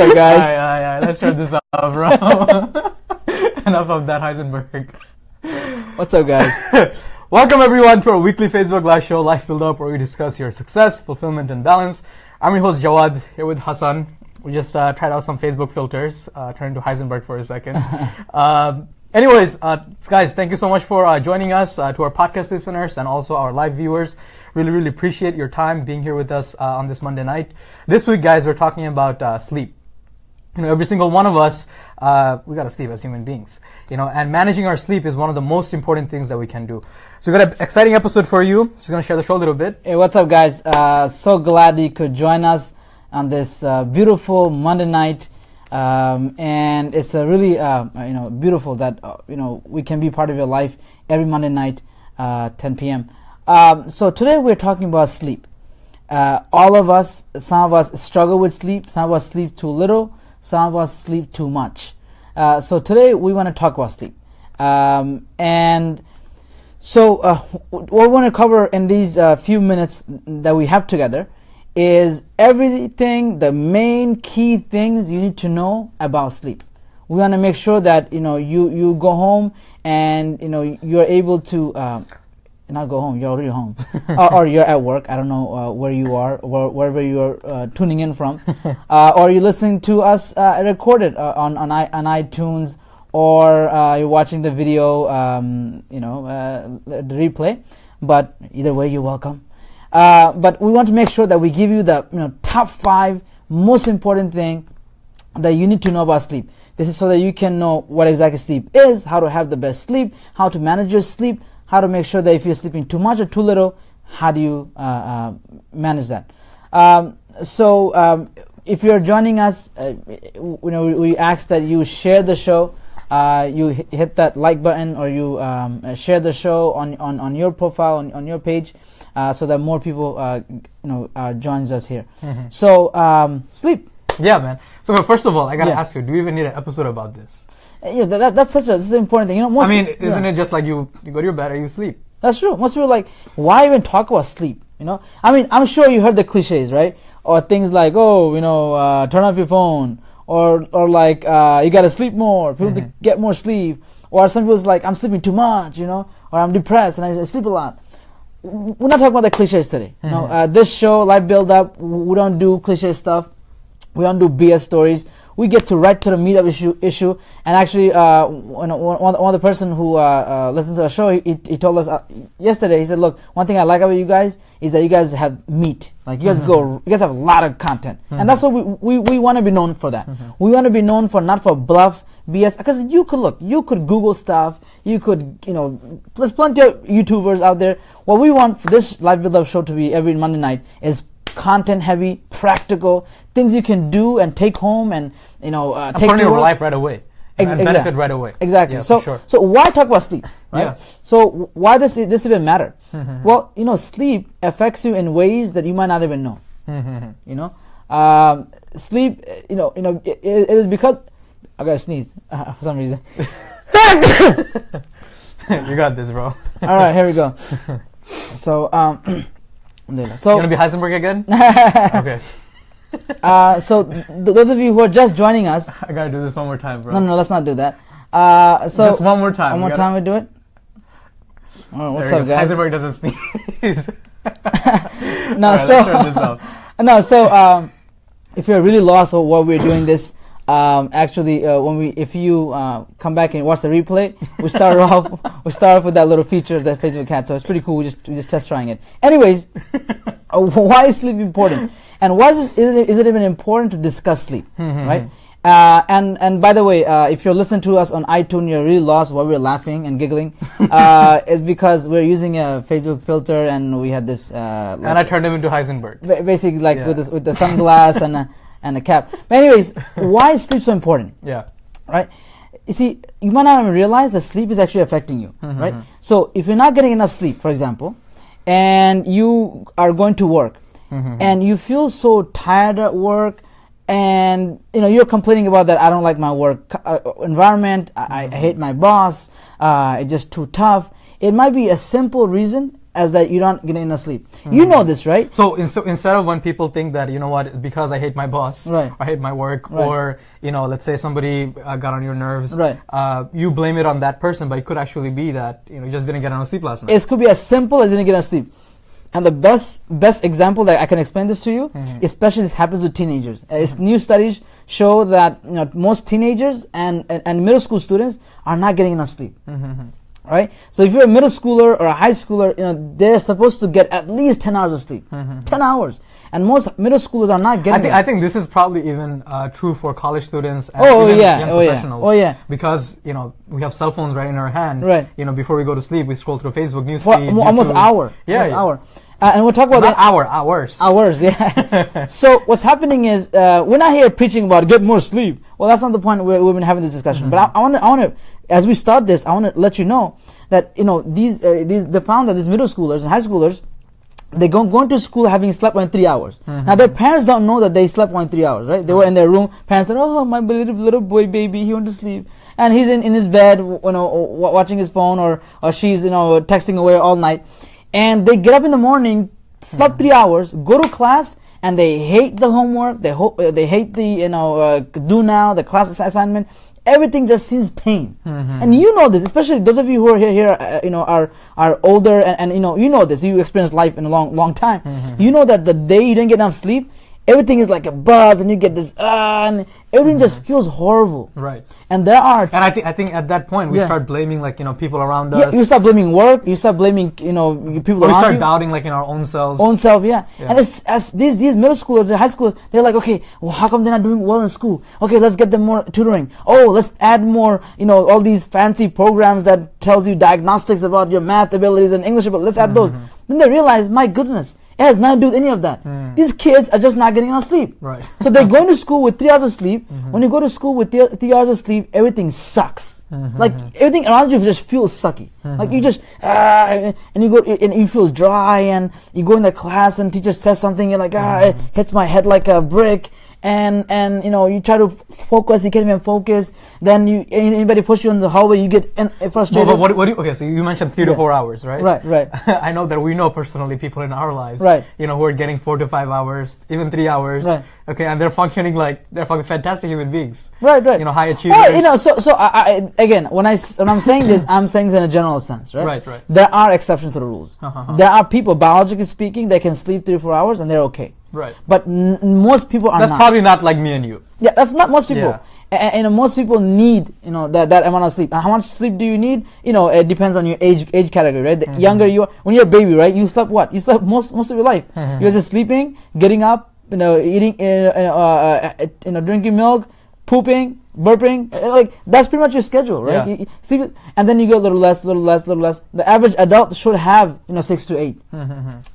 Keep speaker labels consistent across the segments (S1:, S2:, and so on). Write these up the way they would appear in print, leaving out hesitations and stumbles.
S1: up, guys?
S2: Alright, let's turn this off, bro. Enough of that, Heisenberg.
S1: What's up, guys?
S2: Welcome, everyone, to our weekly Facebook Live show, Life Buildup, where we discuss your success, fulfillment, and balance. I'm your host, Jawad, here with Hassan. We just tried out some Facebook filters, turned to Heisenberg for a second. Anyways, guys, thank you so much for joining us, to our podcast listeners and also our live viewers. Really appreciate your time being here with us on this Monday night. This week, guys, we're talking about sleep. You know, every single one of us, we gotta sleep as human beings. You know, and managing our sleep is one of the most important things that we can do. So we got an exciting episode for you. Just gonna share the show a little bit.
S1: Hey, what's up, guys? So glad you could join us on this beautiful Monday night. And it's a really, beautiful that, we can be part of your life every Monday night, 10 p.m. So today we're talking about sleep. All of us, some of us struggle with sleep. Some of us sleep too little. Some of us sleep too much. So today we want to talk about sleep. And so what we want to cover in these few minutes that we have together is everything, the main key things you need to know about sleep. We want to make sure that you go home and you're able to not go home, you're already home, or you're at work. I don't know where you are, wherever you're tuning in from, or you're listening to us recorded on iTunes, or you're watching the video, the replay. But either way, you're welcome. But we want to make sure that we give you the top 5 most important thing that you need to know about sleep. This is so that you can know what exactly sleep is, how to have the best sleep, how to manage your sleep, how to make sure that if you're sleeping too much or too little, how do you manage that. So if you're joining us, we ask that you share the show. You hit that like button, or you share the show on your profile, on your page, so that more people joins us here. Mm-hmm. So sleep.
S2: Yeah, man. So first of all, I gotta ask you: do you even need an episode about this?
S1: Yeah, this is an important thing.
S2: Isn't it just like you go to your bed and you sleep?
S1: That's true. Most people are like, why even talk about sleep? I'm sure you heard the cliches, right? Or things like, turn off your phone, or like you gotta sleep more. People to get more sleep. Or some people's like, I'm sleeping too much, or I'm depressed and I sleep a lot. We're not talking about the cliches today. This show, Life Buildup, we don't do cliche stuff. We don't do BS stories. We get to right to the meat of issue. And actually, one of the person who listens to our show, he told us yesterday. He said, "Look, one thing I like about you guys is that you guys have meat. Like you guys have a lot of content, and that's what we want to be known for. That we want to be known for, not for bluff BS. Because you could Google stuff. You could, there's plenty of YouTubers out there. What we want for this Life Buildup show to be every Monday night is content heavy, practical things you can do and take home and take to
S2: your life right away and benefit right away.
S1: Exactly.
S2: Yeah,
S1: so why talk about sleep, right? Yeah. So why does this even matter? Well, sleep affects you in ways that you might not even know. Sleep, it is because I gotta sneeze for some reason.
S2: You got this, bro.
S1: All right, here we go. So
S2: you gonna be Heisenberg again? Okay.
S1: So those of you who are just joining us,
S2: I gotta do this one more time, bro.
S1: No, let's not do that. So
S2: just one more time.
S1: One more time we do it. Oh, what's up, guys?
S2: Heisenberg doesn't sneeze.
S1: No,
S2: right, let's turn this up.
S1: No, so if you're really lost of what we're doing this, if you come back and watch the replay, we start off with that little feature that Facebook had, so it's pretty cool. We're just test trying it. Anyways, why is sleep important, and why is it even important to discuss sleep, right? And by the way, if you're listening to us on iTunes, you're really lost while we're laughing and giggling. It's because we're using a Facebook filter, and we had this.
S2: And I turned him into Heisenberg.
S1: Basically, with the sunglass and a cap. But anyways, why is sleep so important?
S2: Yeah.
S1: Right? You see, you might not even realize that sleep is actually affecting you, right? So if you're not getting enough sleep, for example, and you are going to work, and you feel so tired at work, and you're complaining about that, I don't like my work environment, I hate my boss, it's just too tough. It might be a simple reason as that you're not getting enough sleep. You know this, right?
S2: So instead of when people think that, you know what, because I hate my boss,
S1: Right.
S2: I hate my work,
S1: Right.
S2: or, you know, let's say somebody got on your nerves,
S1: Right.
S2: You blame it on that person, but it could actually be that, you know, you just didn't get enough sleep last night.
S1: It could be as simple as didn't get enough sleep. And the best example that I can explain this to you, especially this happens with teenagers. New studies show that, you know, most teenagers and middle school students are not getting enough sleep. Right? So if you're a middle schooler or a high schooler, you know, they're supposed to get at least 10 hours of sleep. 10 hours. And most middle schoolers are not getting it.
S2: I think this is probably even true for college students and
S1: Oh,
S2: even
S1: yeah.
S2: young
S1: Oh, yeah.
S2: professionals.
S1: Oh, yeah.
S2: Because, you know, we have cell phones right in our hand.
S1: Right.
S2: You know, before we go to sleep, we scroll through Facebook news
S1: For
S2: feed,
S1: almost
S2: YouTube.
S1: hour.
S2: Yeah,
S1: Almost
S2: yeah.
S1: hour. And we'll talk about
S2: Not
S1: that.
S2: hours.
S1: Hours, yeah. So what's happening is we're not here preaching about get more sleep. Well, that's not the point. We've been having this discussion. But I want to, as we start this, I want to let you know that, you know, these they found that these middle schoolers and high schoolers, they going to school having slept only 3 hours. Now their parents don't know that they slept only 3 hours, right? They were in their room. Parents said, "Oh, my little boy baby, he went to sleep," and he's in his bed, you know, watching his phone, or she's, you know, texting away all night, and they get up in the morning, slept 3 hours, go to class, and they hate the homework. They hate the, you know, do now, the class assignment. Everything just seems pain. And you know this, especially those of you who are here, you know, are older, and you know this. You experienced life in a long time. You know that the day you didn't get enough sleep, everything is like a buzz, and you get this, and everything just feels horrible.
S2: Right.
S1: And there are,
S2: And I think at that point we start blaming, like, you know, people around us.
S1: yeah, you start blaming work. You start blaming, you know, people
S2: Or we
S1: around
S2: start
S1: you.
S2: doubting, like, in our own selves.
S1: Own self, yeah.
S2: Yeah.
S1: And it's, as these middle schoolers and high schoolers, they're like, okay, well, how come they're not doing well in school? Okay, let's get them more tutoring. Oh, let's add more, you know, all these fancy programs that tells you diagnostics about your math abilities and English abilities. Let's add those. Then they realize, my goodness, it has nothing to do with any of that. These kids are just not getting enough sleep.
S2: Right.
S1: So they're going to school with 3 hours of sleep. When you go to school with 3 hours of sleep, everything sucks. Like everything around you just feels sucky. Like you just and you go and you feel dry, and you go in the class and teacher says something, you're like, it hits my head like a brick. And you know, you try to focus, you can't even focus. Then anybody push you in the hallway, you get frustrated.
S2: But what do you, okay, so you mentioned 3 to 4 hours, right?
S1: Right.
S2: I know that we know personally people in our lives,
S1: Right.
S2: you know, who are getting 4 to 5 hours, even 3 hours,
S1: Right.
S2: okay, and they're functioning like they're fucking fantastic human beings,
S1: Right.
S2: you know, high achievers.
S1: Well, you know, so I again, when I'm saying this, I'm saying this in a general sense, right?
S2: Right.
S1: There are exceptions to the rules. There are people, biologically speaking, they can sleep 3 to 4 hours and they're okay.
S2: Right.
S1: But most people are
S2: That's
S1: not.
S2: probably not like me and you.
S1: Yeah, that's not most people.
S2: Yeah.
S1: And most people need, you know, that amount of sleep. And how much sleep do you need? You know, it depends on your age category, right? The younger you are, when you're a baby, right? You slept what? You slept most of your life. You're just sleeping, getting up, you know, eating, you know, drinking milk, pooping, burping. Like that's pretty much your schedule, right?
S2: Yeah.
S1: You sleep, and then you go a little less. The average adult should have, you know, 6 to 8,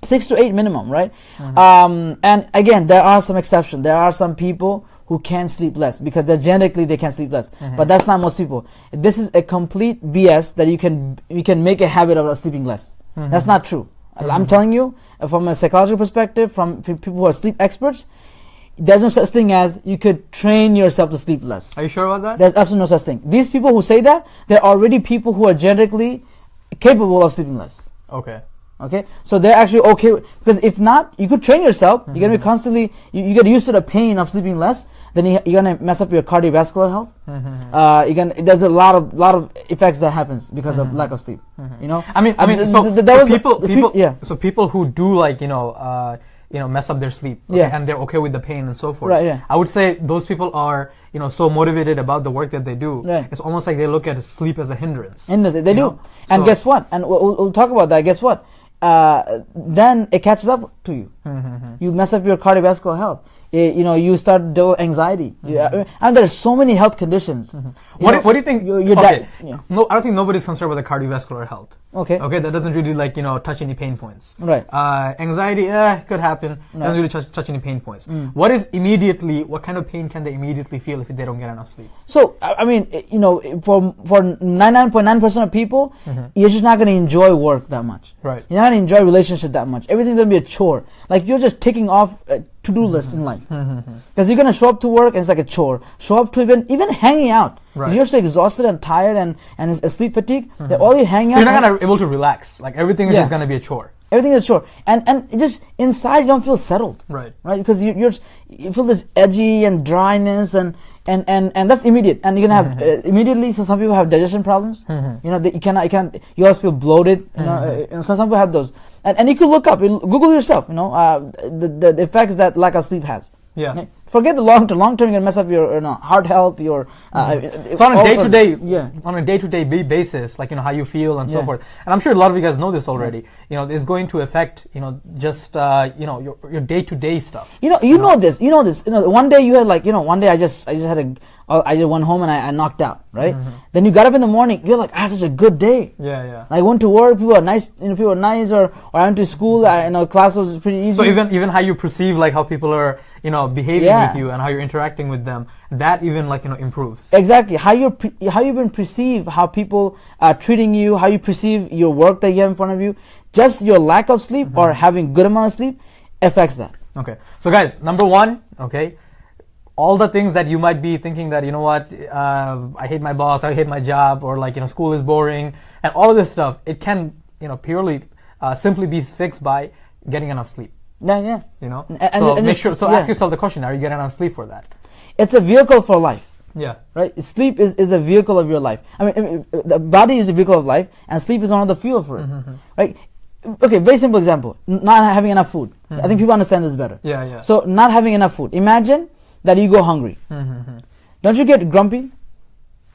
S1: 6 to 8 minimum, right? And again, there are some exceptions. There are some people who can sleep less because they're genetically they can sleep less, but that's not most people. This is a complete BS that you can make a habit of sleeping less. That's not true. I'm telling you, from a psychological perspective, from people who are sleep experts, there's no such thing as you could train yourself to sleep less.
S2: Are you sure about that?
S1: There's absolutely no such thing. These people who say that, they're already people who are genetically capable of sleeping less. Okay, so they're actually okay because if not, you could train yourself. You're gonna be constantly you get used to the pain of sleeping less. Then you're gonna mess up your cardiovascular health. There's a lot of effects that happens because of lack of sleep. You know,
S2: I mean, so people who do, like, you know, mess up their sleep, okay, and they're okay with the pain and so forth.
S1: Right, yeah.
S2: I would say those people are, you know, so motivated about the work that they do.
S1: Right.
S2: It's almost like they look at sleep as a hindrance.
S1: They do.
S2: know?
S1: And
S2: So-
S1: guess what? And we'll talk about that. Guess what? Then it catches up to you. You mess up your cardiovascular health. You know, you start develop anxiety. And there's so many health conditions.
S2: What do you think?
S1: Okay.
S2: No, I don't think nobody's concerned about the cardiovascular health.
S1: Okay.
S2: That doesn't really, like, you know, touch any pain points.
S1: Right.
S2: Anxiety, could happen. Doesn't really touch any pain points. What kind of pain can they immediately feel if they don't get enough sleep?
S1: So, I mean, you know, for 99.9% of people, you're just not going to enjoy work that much.
S2: Right.
S1: You're not going to enjoy relationship that much. Everything's going to be a chore. Like you're just ticking off a to-do list in life. Because you're going to show up to work and it's like a chore. Show up to even hanging out.
S2: Right.
S1: You're so exhausted and tired and sleep fatigue that all you hang out.
S2: So you're not gonna be able to relax. Like everything is just gonna be a chore.
S1: Everything is short, and just inside you don't feel settled,
S2: right?
S1: Because you feel this edgy and dryness, and that's immediate, and you're gonna have immediately. So some people have digestion problems. You know, you cannot. You always feel bloated. You know, some people have those, and you can look up, Google yourself. You know, the effects that lack of sleep has.
S2: Yeah.
S1: Okay? Forget the long term. Long term, you're gonna mess up your heart health. Your
S2: so on a day to day basis, like how you feel and so forth. And I'm sure a lot of you guys know this already. You know, it's going to affect just your day to day stuff. You
S1: know this. You know this. One day you had one day I just went home and I knocked out. Right. Then you got up in the morning. You're like, I had such a good day.
S2: Yeah.
S1: I went to work. People are nice. People are nice. Or I went to school. Class was pretty easy.
S2: So even how you perceive how people are behaving with you and how you're interacting with them, that even improves.
S1: Exactly. How you've been perceived, how people are treating you, how you perceive your work that you have in front of you, just your lack of sleep or having good amount of sleep affects that.
S2: Okay. So guys, number one, okay, all the things that you might be thinking that, I hate my boss, I hate my job, or school is boring, and all of this stuff, it can, purely simply be fixed by getting enough sleep.
S1: Yeah.
S2: So ask yourself the question, are you getting enough sleep for that?
S1: It's a vehicle for life.
S2: Yeah.
S1: Right? Sleep is the vehicle of your life. I mean, the body is the vehicle of life, and sleep is one of the fuel for it. Right? Okay, very simple example. Not having enough food. I think people understand this better.
S2: Yeah.
S1: So, not having enough food. Imagine that you go hungry. Don't you get grumpy?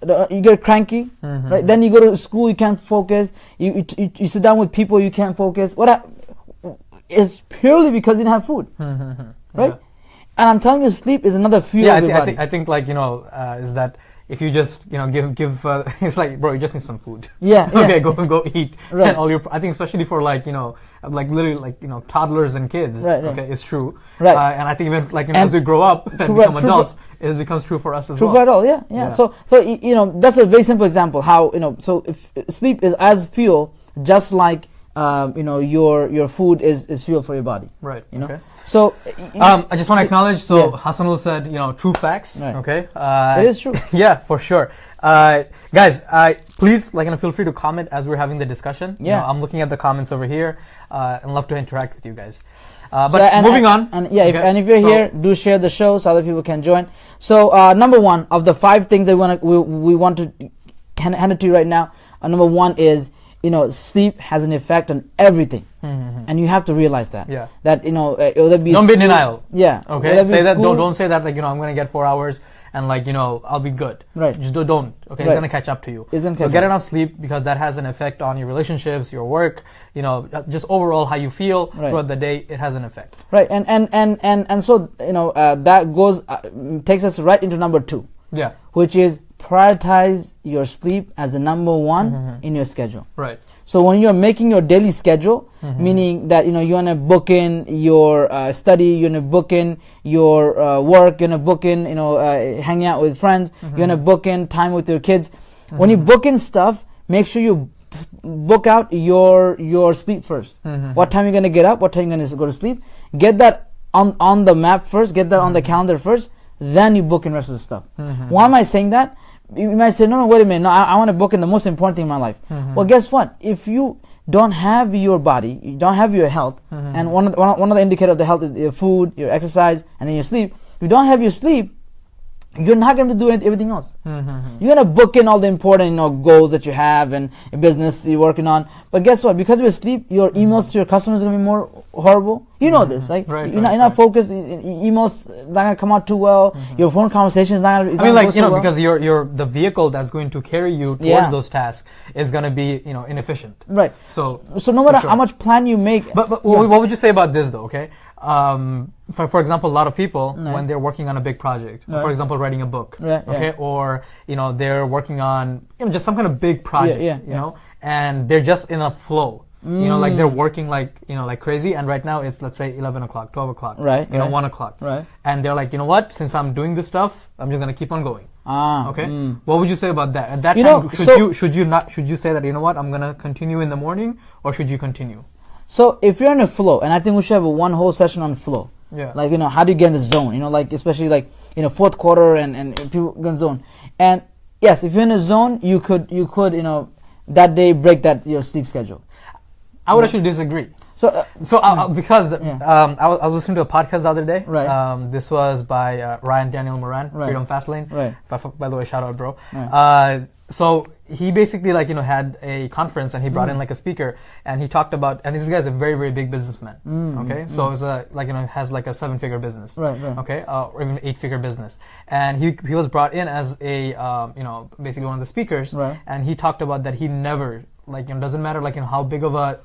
S1: You get cranky, right? Then you go to school, you can't focus. You sit down with people, you can't focus. It's purely because you didn't have food, right? Yeah. And I'm telling you, sleep is another fuel of your body.
S2: I think is that if you just give it's like, bro, you just need some food.
S1: Yeah.
S2: Okay, go eat.
S1: Right.
S2: And all your, I think especially for literally toddlers and kids.
S1: Right.
S2: Okay, it's true.
S1: Right.
S2: And I think even as we grow up and become adults, it becomes true for us as well.
S1: True for adults. Yeah. So that's a very simple example. How so if sleep is as fuel, just like your food is fuel for your body.
S2: Right.
S1: Okay. So
S2: I just want to acknowledge. So Hassanul said, true facts.
S1: Right.
S2: Okay.
S1: It is true.
S2: Yeah, for sure. Guys, please feel free to comment as we're having the discussion.
S1: Yeah.
S2: I'm looking at the comments over here and love to interact with you guys. Moving on.
S1: If you're here, do share the show so other people can join. So number one of the 5 things that we want to hand it to you right now. Number 1 is sleep has an effect on everything, and you have to realize that.
S2: Yeah.
S1: That whether it be
S2: don't be in denial.
S1: Yeah.
S2: Okay. Say that. Don't say that. I'm going to get 4 hours and I'll be good.
S1: Right.
S2: Just don't. Okay. Right. It's going to catch up to you. So get enough sleep because that has an effect on your relationships, your work. Just overall how you feel throughout the day. It has an effect.
S1: Right. And so that goes takes us right into number 2.
S2: Yeah.
S1: Which is prioritize your sleep as the number 1 in your schedule.
S2: Right.
S1: So when you're making your daily schedule, meaning that you want to book in your study, you want to book in your work, you want to book in hanging out with friends, you want to book in time with your kids. When you book in stuff, make sure you book out your sleep first. What time you're going to get up, what time you're going to go to sleep. Get that on the map first, get that on the calendar first, then you book in the rest of the stuff. Why am I saying that? You might say, no, wait a minute. No, I want to book in the most important thing in my life. Well, guess what? If you don't have your body, you don't have your health, and one of the indicators of the health is your food, your exercise, and then your sleep. If you don't have your sleep, you're not going to do everything else. You're going to book in all the important goals that you have and business you're working on. But guess what? Because of your sleep, your emails to your customers are going to be more horrible. You know this, right? You're not focused. Emails not going to come out too well. Your phone conversation is not going to.
S2: Because the vehicle that's going to carry you towards those tasks is going to be inefficient.
S1: Right.
S2: So
S1: no matter how much plan you make.
S2: But what would you say about this though? Okay. For example, a lot of people when they're working on a big project, for example, writing a book, or they're working on just some kind of big project, and they're just in a flow, they're working like crazy, and right now it's let's say 11 o'clock, 12 o'clock, 1 o'clock, and they're like, since I'm doing this stuff, I'm just gonna keep on going. What would you say about that? At that time, should you say that I'm gonna continue in the morning, or should you continue?
S1: So if you're in a flow, and I think we should have one whole session on flow.
S2: Yeah.
S1: How do you get in the zone? Especially fourth quarter and people get in the zone. And yes, if you're in a zone, you could that day break your sleep schedule.
S2: I would actually disagree. Because I was listening to a podcast the other day.
S1: Right.
S2: This was by Ryan Daniel Moran,
S1: Right.
S2: Freedom Fastlane.
S1: Right.
S2: By the way, shout out, bro.
S1: Right.
S2: So he basically had a conference and he brought in like a speaker and he talked about, and this guy's a very, very big businessman. Okay. So it's has like a 7-figure business.
S1: Right.
S2: Okay. Or even 8-figure business. And he was brought in as a, basically one of the speakers.
S1: Right.
S2: And he talked about that he never, doesn't matter how big of a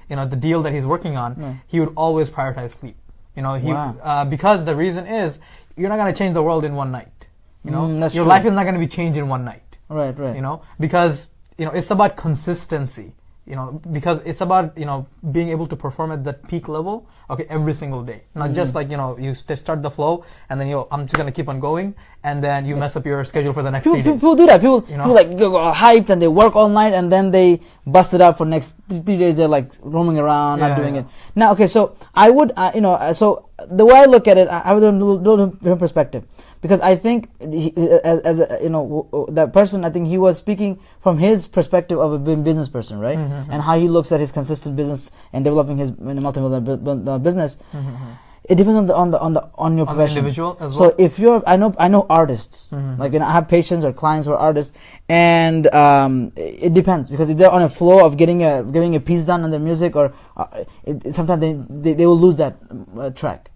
S2: the deal that he's working on, he would always prioritize sleep. Because the reason is you're not going to change the world in one night.
S1: That's
S2: your
S1: true.
S2: life is not going to be changed in one night.
S1: Right.
S2: Because it's about consistency. Because it's about being able to perform at that peak level, every single day. Not just you start the flow and then I'm just gonna keep on going, and then you mess up your schedule for the next 3 days.
S1: People do that. People go hyped and they work all night and then they bust it out for next 3 days. They're like roaming around, not doing it. Now, so I would, so the way I look at it, I would have a little different perspective. Because I think, that person, I think he was speaking from his perspective of a business person, right? And how he looks at his consistent business and developing his multi-million business. It depends on your profession.
S2: Individual as well.
S1: So if I know artists, I have patients or clients who are artists, and it depends, because if they're on a flow of getting a piece done on their music, or sometimes they will lose that track.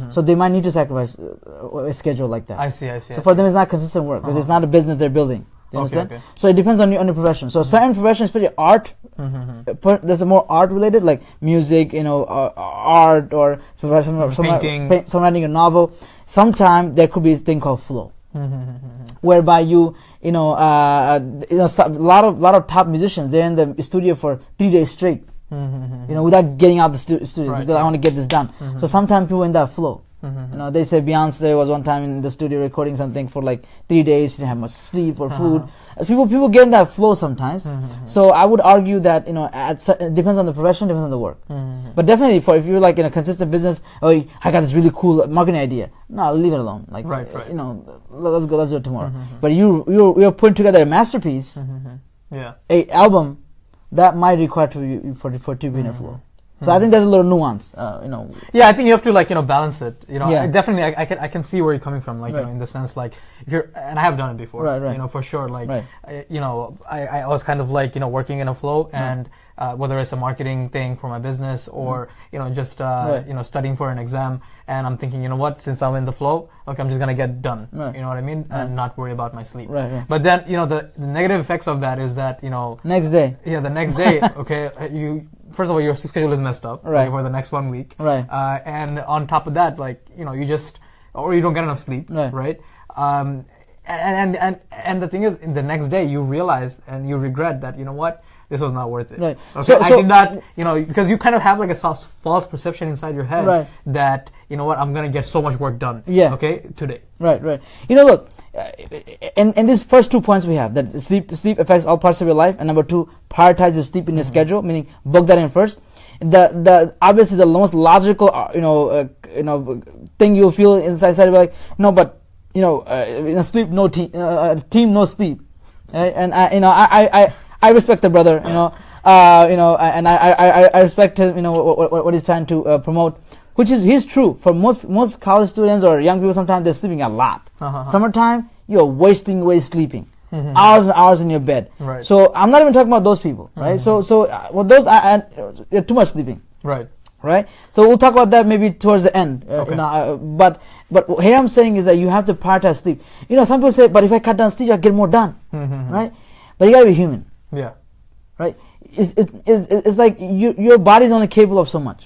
S1: So they might need to sacrifice a schedule like that.
S2: I see.
S1: So for them, it's not consistent work because it's not a business they're building. You understand? Okay. So it depends on your profession. So certain professions, especially art, there's a more art related, like music, art, or writing a novel. Sometimes there could be a thing called flow, whereby a lot of top musicians, they're in the studio for 3 days straight. Without getting out the studio,
S2: right,
S1: because I want to get this done. So sometimes people in that flow. They say Beyonce was one time in the studio recording something for 3 days. She didn't have much sleep or food. People get in that flow sometimes. So I would argue that it depends on the profession, depends on the work. But definitely, if you're in a consistent business, I got this really cool marketing idea. No, leave it alone.
S2: Right.
S1: Let's do it tomorrow. But you're putting together a masterpiece, a album. That might require for to be in a flow. So I think there's a little nuance,
S2: Yeah, I think you have to balance it. Definitely, I can see where you're coming from. In the sense if you're, and I have done it before.
S1: Right.
S2: For sure. I was kind of working in a flow, and whether it's a marketing thing for my business or just studying for an exam, and I'm thinking, since I'm in the flow, I'm just gonna get done. You know what I mean, and not worry about my sleep.
S1: Right.
S2: But then the negative effects of that is that
S1: next day.
S2: Yeah, the next day. You. First of all, your schedule is messed up for the next 1 week.
S1: Right.
S2: And on top of that, you just, or you don't get enough sleep.
S1: Right.
S2: And the thing is, in the next day, you realize and you regret that, this was not worth it.
S1: Right.
S2: Okay,
S1: So
S2: I did not, because you kind of have a false perception inside your head that, I'm going to get so much work done.
S1: Yeah.
S2: Okay, today.
S1: Right. Look, and these first 2 points we have, that sleep affects all parts of your life, and number 2, prioritize your sleep in your schedule, meaning book that in first. The obviously the most logical thing you'll feel inside sleep no team no sleep, right? And I respect the brother, and I respect him, what he's trying to promote, which is he's true for most college students or young people. Sometimes they're sleeping a lot. Summertime, you're wasting away sleeping, hours and hours in your bed.
S2: Right.
S1: So I'm not even talking about those people, right? So those they're too much sleeping. Right. So we'll talk about that maybe towards the end. But here I'm saying is that you have to prioritize sleep. Some people say, but if I cut down sleep, I get more done. Right. But you gotta be human.
S2: Yeah.
S1: Right. It's like your body's only capable of so much.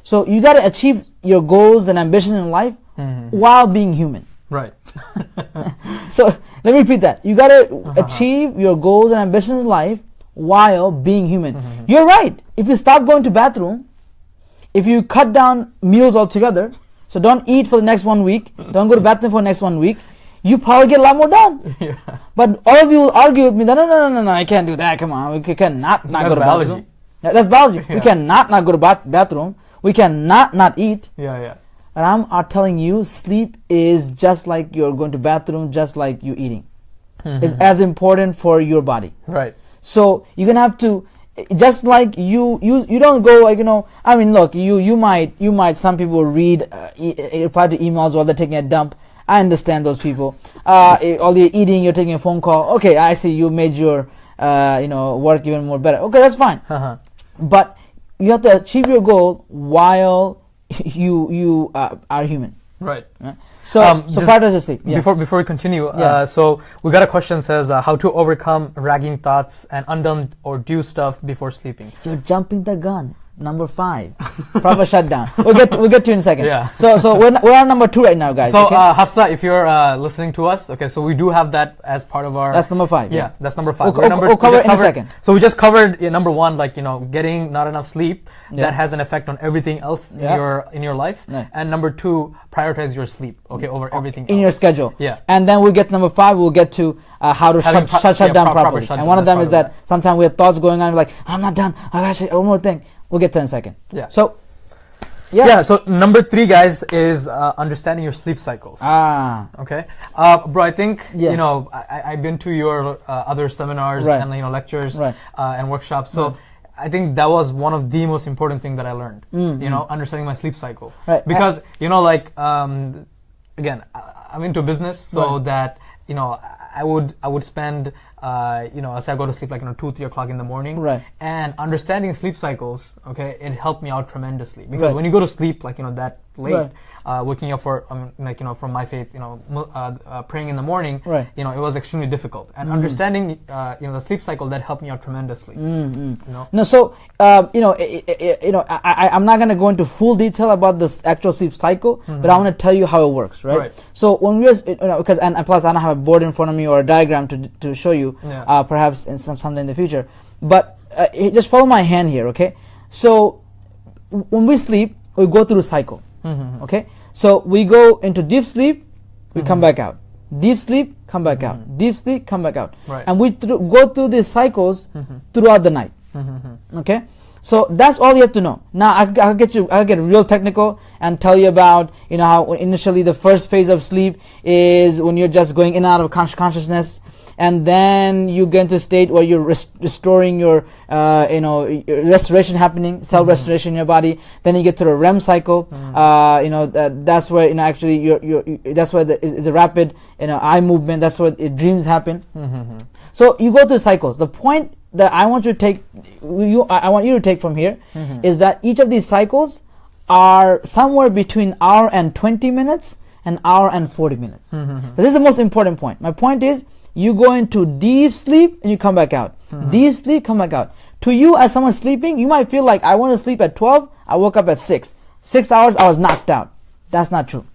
S1: So you got to achieve your goals and ambitions in life while being human.
S2: Right.
S1: So let me repeat that. You got to achieve your goals and ambitions in life while being human. You're right. If you stop going to bathroom, if you cut down meals altogether, so don't eat for the next 1 week, don't go to bathroom for the next 1 week, you probably get a lot more done.
S2: Yeah.
S1: But all of you will argue with me that no, I can't do that. Come on, we cannot go to bathroom. That's biology. Yeah. We cannot go to bathroom. We cannot eat.
S2: Yeah.
S1: And I'm telling you, sleep is just like you're going to bathroom, just like you eating. is as important for your body.
S2: Right.
S1: So you're gonna have to, just like you don't go like, I mean, look, you might some people read reply to emails while they're taking a dump. I understand those people. While you're eating, you're taking a phone call. Okay, I see you made your work even more better. Okay, that's fine. But you have to achieve your goal while you are human.
S2: Right.
S1: So prioritize the sleep. Yeah.
S2: Before we continue,
S1: Yeah.
S2: so we got a question says how to overcome ragging thoughts and undone or due stuff before sleeping.
S1: You're jumping the gun. Number 5, proper shutdown. We'll get to you in a second.
S2: Yeah.
S1: So we're on number 2 right now, guys.
S2: So
S1: okay?
S2: Hafsa, if you're listening to us, okay, so we do have that as part of our.
S1: That's number 5.
S2: Yeah, that's number 5.
S1: We'll cover it in a second.
S2: So we just covered number 1, like getting not enough sleep.
S1: Yeah.
S2: That has an effect on everything else in your life.
S1: Yeah.
S2: And number 2, prioritize your sleep. Okay, over everything
S1: in
S2: else.
S1: your schedule.
S2: Yeah.
S1: And then we'll get number 5. We'll get to how to shut down properly. And one of them is that sometimes we have thoughts going on. We're like, I'm not done. I got one more thing. We'll get to it in a second.
S2: Yeah.
S1: So,
S2: so number 3, guys, is understanding your sleep cycles. Okay. Bro, I think, I've been to your other seminars and, lectures and workshops. So I think that was one of the most important things that I learned, understanding my sleep cycle.
S1: Right.
S2: Because, again, I'm into business, so that, I would spend, say I go to sleep like 2-3 o'clock in the morning, and understanding sleep cycles, okay, it helped me out tremendously because when you go to sleep like that late, waking up for from my faith, praying in the morning, it was extremely difficult, and understanding the sleep cycle, that helped me out tremendously.
S1: No, so I'm not gonna go into full detail about this actual sleep cycle, but I want to tell you how it works, right? So when we're because and plus I don't have a board in front of me or a diagram to show you, perhaps in someday in the future, but just follow my hand here, okay? So when we sleep, we go through a cycle. Okay, so we go into deep sleep, we come back out. Deep sleep, come back out. Deep sleep, come back out. And we go through these cycles throughout the night. Okay, so that's all you have to know. Now I'll get real technical and tell you about how initially the first phase of sleep is when you're just going in and out of consciousness. And then you get into a state where you're restoring your, restoration happening, cell restoration in your body. Then you get to the REM cycle. That's where actually that's where it's a rapid eye movement. That's where dreams happen. So you go through cycles. The point that I want you to take, I want you to take from here, is that each of these cycles are somewhere between hour and 20 minutes and hour and 40 minutes. So this is the most important point. My point is, you go into deep sleep and you come back out. Deep sleep, come back out. To you, as someone sleeping, you might feel like I want to sleep at 12, I woke up at 6. 6 hours, I was knocked out. That's not true.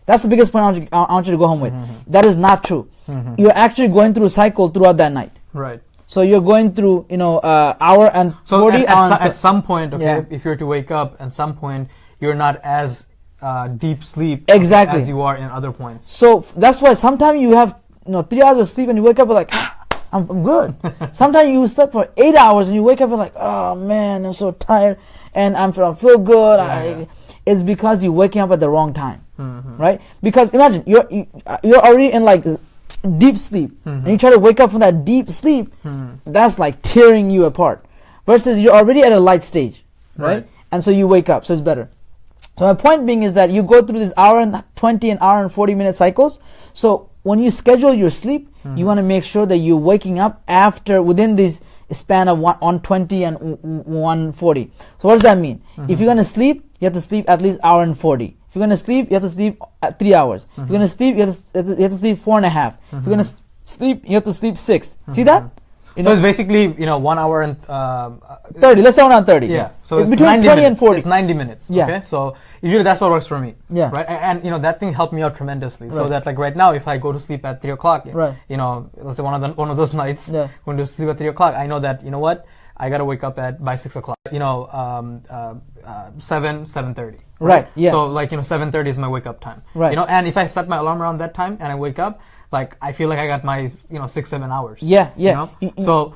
S1: That's the biggest point I want you to go home with. That is not true. You're actually going through a cycle throughout that night. Right. So you're going through, hour and 40.
S2: At some point, okay, if you're to wake up, at some point, you're not as deep sleep as you are in other points.
S1: So that's why sometimes you have 3 hours of sleep and you wake up and like, I'm good. Sometimes you slept for 8 hours and you wake up and like, oh man, I'm so tired and I feel good. It's because you're waking up at the wrong time, right? Because imagine you're already in like deep sleep and you try to wake up from that deep sleep, that's like tearing you apart. Versus you're already at a light stage, right? And so you wake up, so it's better. So my point being is that you go through this hour and 20 and hour and 40 minute cycles. So when you schedule your sleep, you want to make sure that you're waking up within this span of 120 and 140. So what does that mean? If you're going to sleep, you have to sleep at least hour and 40. If you're going to sleep, you have to sleep at 3 hours. If you're going to sleep, you have to sleep 4.5. If you're going to sleep, you have to sleep 6. See that?
S2: So it's basically 1 hour and
S1: 30. Let's say 1 hour 30.
S2: Yeah. So it's
S1: between 20
S2: minutes.
S1: and 40.
S2: It's 90 minutes.
S1: Yeah.
S2: Okay. So usually that's what works for me.
S1: Yeah.
S2: Right. And that thing helped me out tremendously. So that like right now, if I go to sleep at 3 o'clock, let's say one of those nights, going to sleep at 3 o'clock, I know that what, I gotta wake up by 6 o'clock. 7:30.
S1: Right. Yeah.
S2: So 7:30 is my wake up time.
S1: Right.
S2: And if I set my alarm around that time and I wake up, like I feel like I got my 6-7 hours.
S1: Yeah. Yeah.
S2: So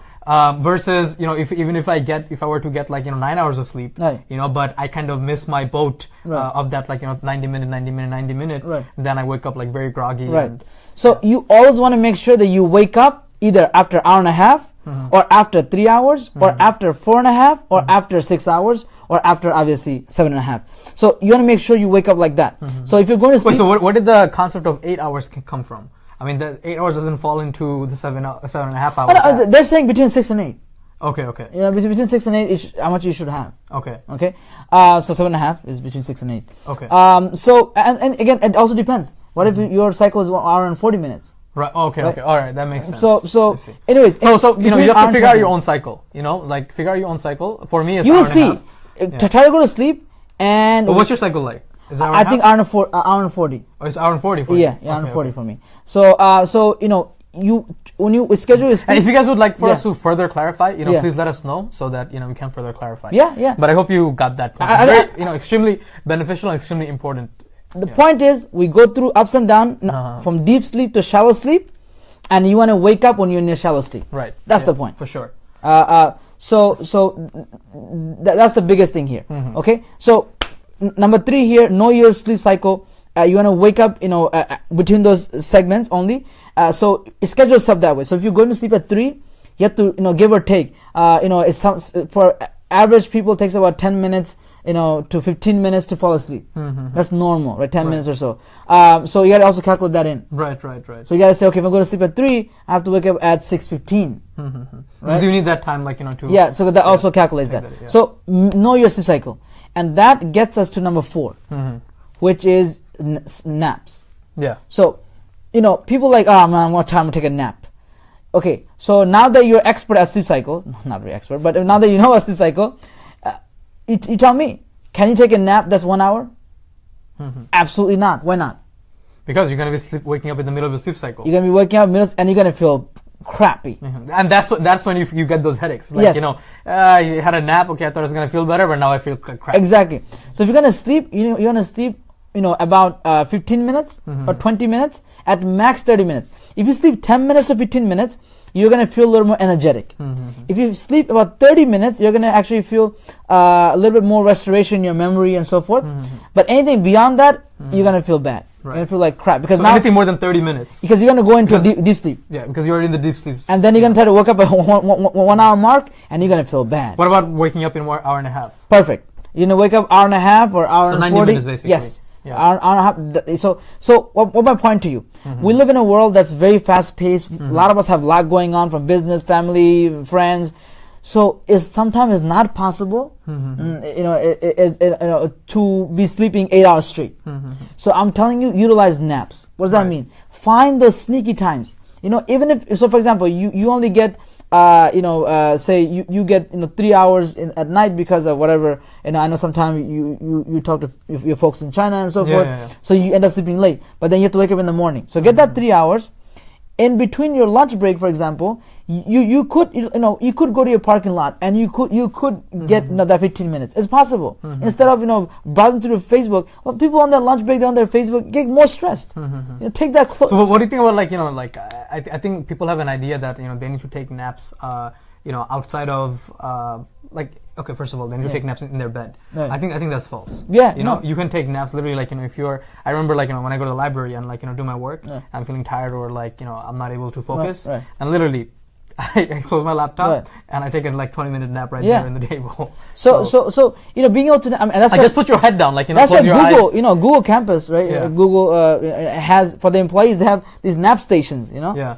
S2: Versus, if I were to get 9 hours of sleep,
S1: Right.
S2: but I kind of miss my boat
S1: Right.
S2: of that 90 minute,
S1: Right.
S2: then I wake up very groggy.
S1: Right.
S2: And,
S1: So you always want to make sure that you wake up either after hour and a half, or after 3 hours, or after 4.5, or after 6 hours, or after obviously 7.5. So you want to make sure you wake up like that. So if you're going to sleep,
S2: Wait, so what did the concept of 8 hours come from? I mean, the 8 hours doesn't fall into the 7.5 hours.
S1: no, they're saying between 6 and 8.
S2: Okay.
S1: Between 6 and 8 is how much you should have.
S2: Okay.
S1: Okay. So 7.5 is between 6 and 8.
S2: Okay.
S1: So and again, it also depends. What if your cycle is 1 hour and 40 minutes?
S2: Right. Okay.
S1: Right.
S2: Okay. All right. That makes sense.
S1: So
S2: I see.
S1: anyways,
S2: So you
S1: between
S2: have
S1: hour
S2: to
S1: and
S2: figure out
S1: 40
S2: your own cycle. Figure out your own cycle. For me, it's
S1: You
S2: hour
S1: will
S2: and a
S1: see.
S2: half.
S1: Try to go to sleep, and
S2: But what's your cycle like? Is it hour
S1: I
S2: and a
S1: think
S2: half?
S1: hour and 40.
S2: Oh, it's hour and 40 for you.
S1: Yeah, hour and 40 for me. So when you schedule your sleep.
S2: And if you guys would like for
S1: Yeah.
S2: us to further clarify,
S1: Yeah.
S2: please let us know so that we can further clarify.
S1: Yeah.
S2: But I hope you got that point. It's very, extremely beneficial and extremely important.
S1: The point is, we go through ups and downs from deep sleep to shallow sleep, and you want to wake up when you're in your shallow sleep.
S2: Right.
S1: That's the point.
S2: For sure.
S1: That's the biggest thing here. Okay. So number 3 here, know your sleep cycle. You want to wake up, between those segments only. So schedule yourself that way. So if you're going to sleep at 3, you have to, give or take. For average people, it takes about 10 minutes, to 15 minutes to fall asleep. That's normal, right? 10 minutes or so. So you got to also calculate that in.
S2: Right.
S1: So you got to say, okay, if I'm going to sleep at 3, I have to wake up at 6:15.
S2: Because you need that time, to.
S1: Yeah. So that also calculates that.
S2: Yeah.
S1: So know your sleep cycle, and that gets us to number 4, which is naps.
S2: Yeah.
S1: So, people like, oh man, what time to take a nap? Okay, so now that you're expert at sleep cycle, not very expert, but now that you know a sleep cycle, you tell me, can you take a nap that's 1 hour? Absolutely not. Why not?
S2: Because you're going to be waking up in the middle of the sleep cycle.
S1: You're going to be waking up minutes and you're going to feel crappy.
S2: And that's when you get those headaches.
S1: Yes.
S2: You had a nap, okay, I thought I was going to feel better, but now I feel crap.
S1: Exactly. So if you're going to sleep, you're going to sleep, about 15 minutes or 20 minutes, at max 30 minutes. If you sleep 10 minutes to 15 minutes, you're going to feel a little more energetic. If you sleep about 30 minutes, you're going to actually feel a little bit more restoration in your memory and so forth. But anything beyond that, you're going to feel bad.
S2: Right.
S1: You're going to feel like crap. Because
S2: So
S1: now,
S2: anything more than 30 minutes.
S1: because you're going to go into deep sleep.
S2: Yeah, because you're in the deep sleep.
S1: And then you're going to try to wake up at 1 hour mark, and you're going to feel bad.
S2: What about waking up in 1 hour and a half?
S1: Perfect. Wake up hour and a half or hour
S2: So
S1: and
S2: 90
S1: 40.
S2: minutes basically.
S1: Yes.
S2: Yeah.
S1: Hour and a half. So what my point to you? We live in a world that's very fast paced. A lot of us have a lot going on, from business, family, friends. So sometimes it's not possible, to be sleeping 8 hours straight. So I'm telling you, utilize naps. What does that mean? Find those sneaky times. Even if, so for example, you only get, say you get 3 hours at night because of whatever. I know sometimes you talk to your folks in China and so forth.
S2: Yeah.
S1: So you end up sleeping late, but then you have to wake up in the morning. So get that 3 hours. In between your lunch break, for example, you could go to your parking lot and you could get that 15 minutes. It's possible. Instead of browsing through Facebook, well, people on their lunch break, they're on their Facebook, get more stressed. Take that close.
S2: So what do you think about I think people have an idea that they need to take naps outside of okay, first of all, they need to take naps in their bed.
S1: Right.
S2: I think that's false.
S1: Yeah,
S2: you can take naps literally if you're, I remember when I go to the library and do my work, I'm feeling tired or I'm not able to focus,
S1: Right.
S2: And literally I close my laptop
S1: Right.
S2: and I take a 20-minute nap right there in the table.
S1: So being able to, and that's
S2: just put your head down,
S1: that's
S2: close
S1: why
S2: your
S1: Google,
S2: eyes.
S1: Google Campus, right?
S2: Yeah.
S1: Google has, for the employees, they have these nap stations,
S2: Yeah.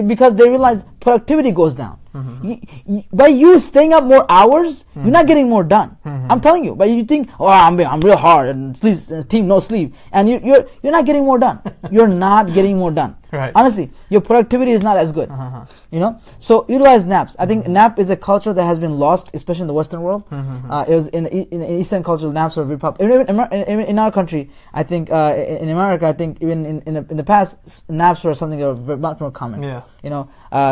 S1: because they realize productivity goes down. By you staying up more hours, you're not getting more done. I'm telling you. But you think, I'm real hard and team no sleep, and you're not getting more done. You're not getting more done.
S2: Right.
S1: Honestly, your productivity is not as good. So utilize naps. I think nap is a culture that has been lost, especially in the Western world. It was in Eastern culture, naps were very popular. Even in our country, I think in America, I think even in the past, naps were something that were much more common.
S2: Yeah.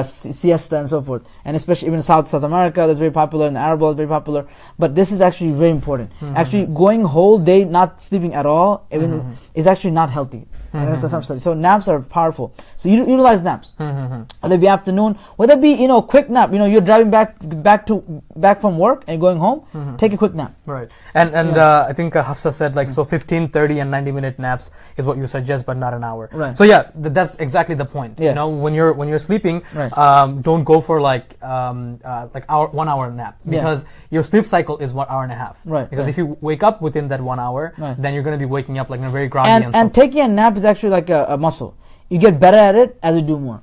S1: Siesta and so forth, and especially even in South America, that's very popular. In the Arab world, very popular. But this is actually very important. Actually, going whole day not sleeping at all, even is actually not healthy. So naps are powerful. helpful. So you utilize naps. Whether it be afternoon, whether it be, you know, quick nap. You know, you're driving back from work and going home, take a quick nap.
S2: Right. And I think Hafsa said like, so 15, 30 and 90-minute naps is what you suggest, but not an hour.
S1: Right.
S2: So yeah, that's exactly the point.
S1: Yeah.
S2: You know, when you're sleeping,
S1: Right.
S2: Don't go for like 1 hour nap, because your sleep cycle is 1 hour and a half.
S1: Right.
S2: Because if you wake up within that 1 hour,
S1: Right.
S2: then you're going to be waking up like in a very groggy
S1: And taking a nap is actually like a muscle. You get better at it as you do more.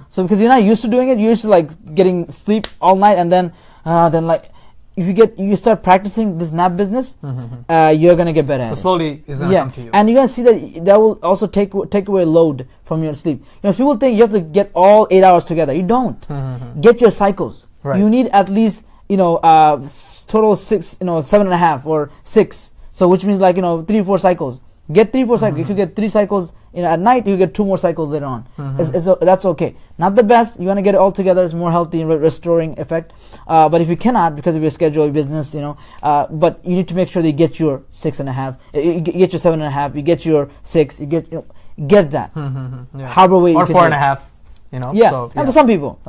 S1: So because you're not used to doing it, you're used to like getting sleep all night, and then like if you start practicing this nap business, you're gonna get better at it.
S2: Slowly it's gonna come to you.
S1: And you're gonna see that will also take away load from your sleep. You know, people think you have to get all 8 hours together. You don't. Get your cycles.
S2: Right.
S1: You need at least, you know, total 6, you know, 7.5 or 6. So which means like, you know, 3-4 cycles. Get 3-4 cycles. You could get 3 cycles, you know, at night. You get 2 more cycles later on. That's okay. Not the best. You want to get it all together. It's more healthy and restoring effect. But if you cannot, because of your schedule, your business, you know, but you need to make sure that you get your 6.5. You get your 7.5. You get your 6. You get that. However way
S2: or
S1: you can
S2: 4.5. You know.
S1: Yeah.
S2: So,
S1: And for some people.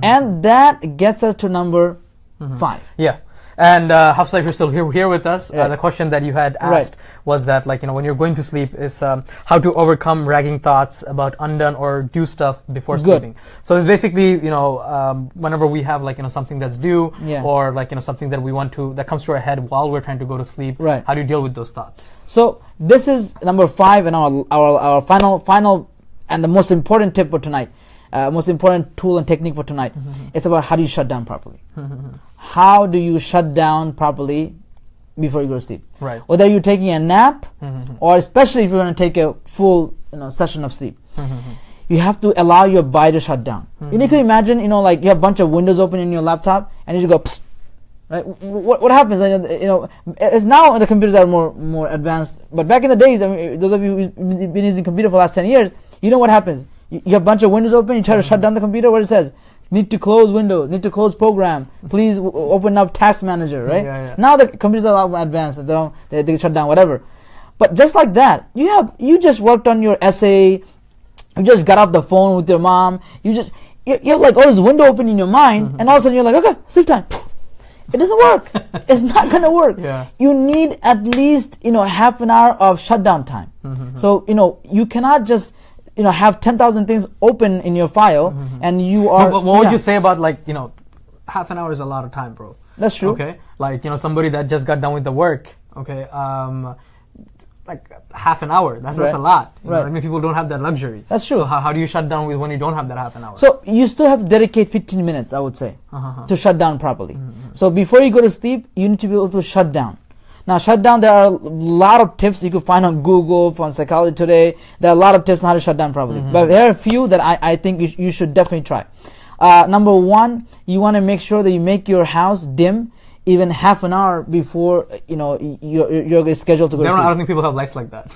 S1: And that gets us to number 5.
S2: Yeah. And Hafsa, if you're still here with us, the question that you had asked was that, like, you know, when you're going to sleep, is how to overcome ragging thoughts about undone or due stuff before sleeping. So it's basically, you know, whenever we have like, you know, something that's due, or like, you know, something that we want to, that comes to our head while we're trying to go to sleep.
S1: Right.
S2: How do you deal with those thoughts?
S1: So this is number 5 and our final and the most important tip for tonight. Most important tool and technique for tonight. It's about how do you shut down properly. How do you shut down properly before you go to sleep?
S2: Right.
S1: Whether you're taking a nap, or especially if you're going to take a full, you know, session of sleep, you have to allow your body to shut down. You need to imagine, you know, like you have a bunch of windows open in your laptop, and you just go, psst, right? What happens? You know, it's now the computers are more advanced, but back in the days, I mean, those of you who've been using computer for the last 10 years, you know what happens. You have a bunch of windows open, you try to shut down the computer, what it says? Need to close Windows, need to close program, please open up Task Manager, right? Now the computers are a lot more advanced, they shut down whatever. But just like that, you just worked on your essay, you just got off the phone with your mom, you have like all this window open in your mind, and all of a sudden you're like, okay, sleep time. It doesn't work. It's not gonna work. You need at least, you know, half an hour of shutdown time. So, you know, you cannot just, you know, have 10,000 things open in your file, and you are.
S2: What would you say about, like, you know, half an hour is a lot of time, bro?
S1: That's true.
S2: Okay, like, you know, somebody that just got done with the work. Okay, like half an hour. That's a lot. You know, I mean, people don't have that luxury.
S1: That's true.
S2: So how do you shut down when you don't have that half an hour?
S1: So you still have to dedicate 15 minutes, I would say, to shut down properly. So before you go to sleep, you need to be able to shut down. Now, shut down, there are a lot of tips you can find on Google, from Psychology Today. There are a lot of tips on how to shut down properly. But there are a few that I think you should definitely try. Number 1, you want to make sure that you make your house dim even half an hour before, you know, you're scheduled to go to sleep.
S2: I don't think people have lights like that.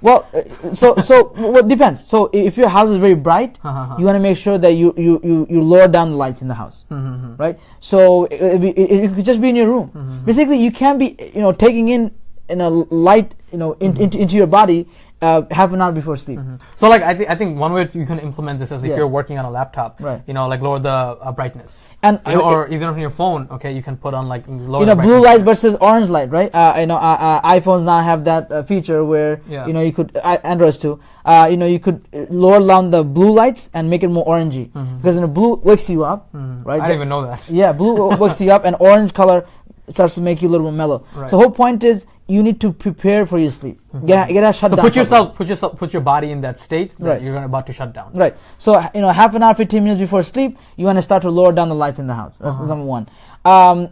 S1: Well, so it depends. So if your house is very bright, you want to make sure that you lower down the lights in the house, right? So it could just be in your room. Basically, you can't be, you know, taking in a light, you know, into your body half an hour before sleep.
S2: So, like, I think one way you can implement this is if you're working on a laptop, you know, like lower the brightness, and you know, or even on your phone. Okay, you can put on like lower.
S1: You know, blue light versus orange light, right? You know, iPhones now have that feature where you know, you could Androids too. You know, you could lower down the blue lights and make it more orangey, because, you know, blue wakes you up, right?
S2: I didn't even know that.
S1: Yeah, blue wakes you up, and orange color starts to make you a little more mellow. So whole point is you need to prepare for your sleep. Get a shut down.
S2: So put your body in that state that you're about to shut down.
S1: Right. So, you know, half an hour, 15 minutes before sleep, you want to start to lower down the lights in the house. That's number 1.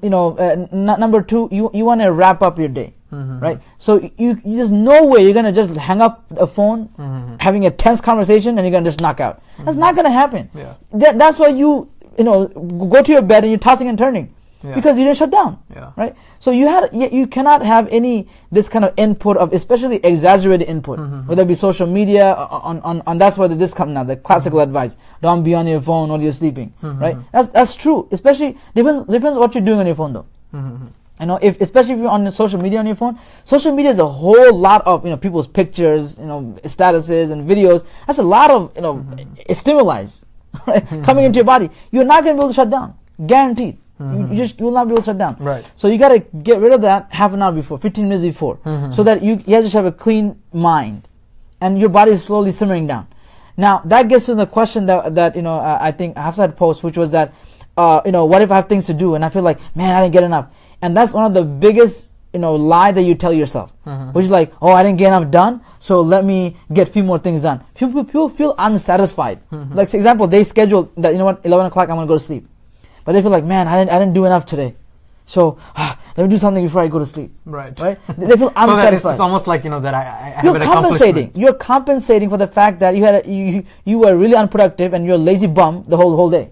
S1: You know, number 2, you want to wrap up your day. Right. So there's no way you're gonna just hang up a phone, having a tense conversation, and you're gonna just knock out. That's not gonna happen. That's why you know, go to your bed and you're tossing and turning. Because you didn't shut down, right? So you cannot have this kind of input of, especially exaggerated input, whether it be social media. On that's where this comes now. The classical advice: don't be on your phone while you're sleeping, right? That's true. Especially depends what you're doing on your phone, though. You know, especially if you're on social media on your phone, social media is a whole lot of, you know, people's pictures, you know, statuses and videos. That's a lot of, you know, stimuli right, coming into your body. You're not going to be able to shut down, guaranteed. You will not be able to shut down.
S2: Right.
S1: So you got to get rid of that half an hour before, 15 minutes before, so that you just have a clean mind, and your body is slowly simmering down. Now that gets to the question that you know, I think Hafsa had posed, which was that, you know, what if I have things to do and I feel like, man, I didn't get enough. And that's one of the biggest, you know, lie that you tell yourself, which is like, oh, I didn't get enough done, so let me get a few more things done. People feel unsatisfied. Like, for example, they schedule that, you know what, 11 o'clock I'm going to go to sleep. But they feel like, man, I didn't do enough today. So, let me do something before I go to sleep.
S2: Right.
S1: They feel unsatisfied.
S2: So it's almost like, you know, that I have
S1: You're
S2: an
S1: compensating. You're compensating for the fact that you were really unproductive and you're a lazy bum the whole day.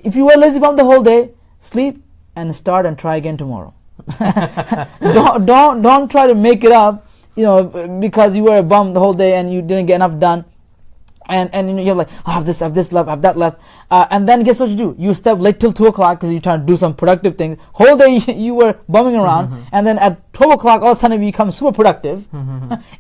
S1: If you were a lazy bum the whole day, sleep and start and try again tomorrow. don't try to make it up, you know, because you were a bum the whole day and you didn't get enough done. And you know, you're like, oh, I have this left, I have that left. And then guess what you do? You step late till 2 o'clock because you're trying to do some productive things. Whole day you were bumming around. And then at 12 o'clock, all of a sudden you become super productive.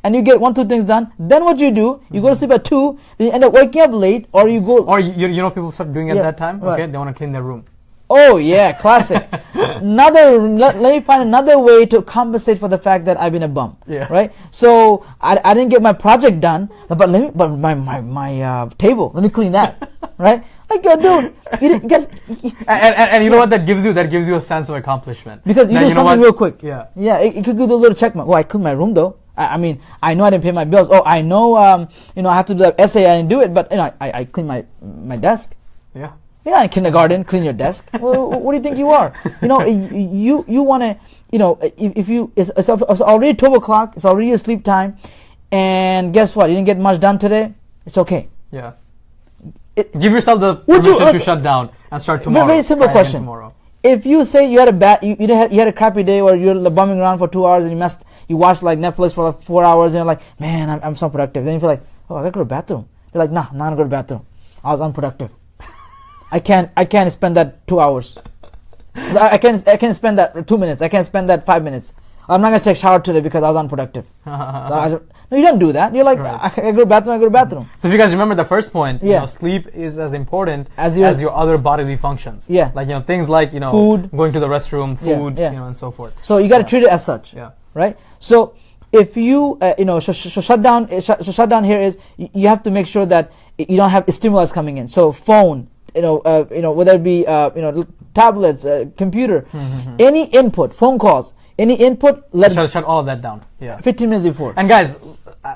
S1: And you get 1-2 things done. Then what you do? You go to sleep at 2. Then you end up waking up late, or you go.
S2: Or you know, people start doing at that time.
S1: Right.
S2: Okay, they want to clean their room.
S1: Oh yeah, classic. Let me find another way to compensate for the fact that I've been a bum.
S2: Yeah.
S1: Right. So I didn't get my project done, but my table. Let me clean that. Right. Like, yo, dude, you didn't get.
S2: And you know what that gives you? That gives you a sense of accomplishment.
S1: Because you do something real quick.
S2: Yeah.
S1: Yeah. It could do a little check mark. Oh, I cleaned my room though. I mean, I know I didn't pay my bills. Oh, I know. You know, I have to do that essay. I didn't do it, but you know, I cleaned my desk.
S2: Yeah.
S1: Yeah, in kindergarten, clean your desk. What do you think you are? You know, you want to, you know, if you, it's already 12 o'clock, it's already your sleep time, and guess what? You didn't get much done today. It's okay.
S2: Yeah. Give yourself the permission to shut down and start tomorrow.
S1: Very simple question. Tomorrow. If you say you had a crappy day, or you're bumming around for 2 hours and you watched like Netflix for like 4 hours, and you're like, man, I'm so productive. Then you feel like, oh, I gotta go to the bathroom. You're like, nah, I'm not gonna go to the bathroom. I was unproductive. I can't spend that 2 hours. I can't spend that 2 minutes. I can't spend that 5 minutes. I'm not gonna take a shower today because I was unproductive. No, you don't do that. You're like, right. I go to the bathroom. I go to the bathroom.
S2: So if you guys remember the first point, you know, sleep is as important as your other bodily functions.
S1: Yeah.
S2: Like, you know, things like, you know, food, going to the restroom, food, you know, and so forth.
S1: So you got to treat it as such. Yeah. Right. So if you you know, so shut down here is you have to make sure that you don't have stimulus coming in. So phone. You know, whether it be, you know, tablets, computer, any input, phone calls, any input,
S2: shut all of that down. Yeah.
S1: 15 minutes before.
S2: And guys,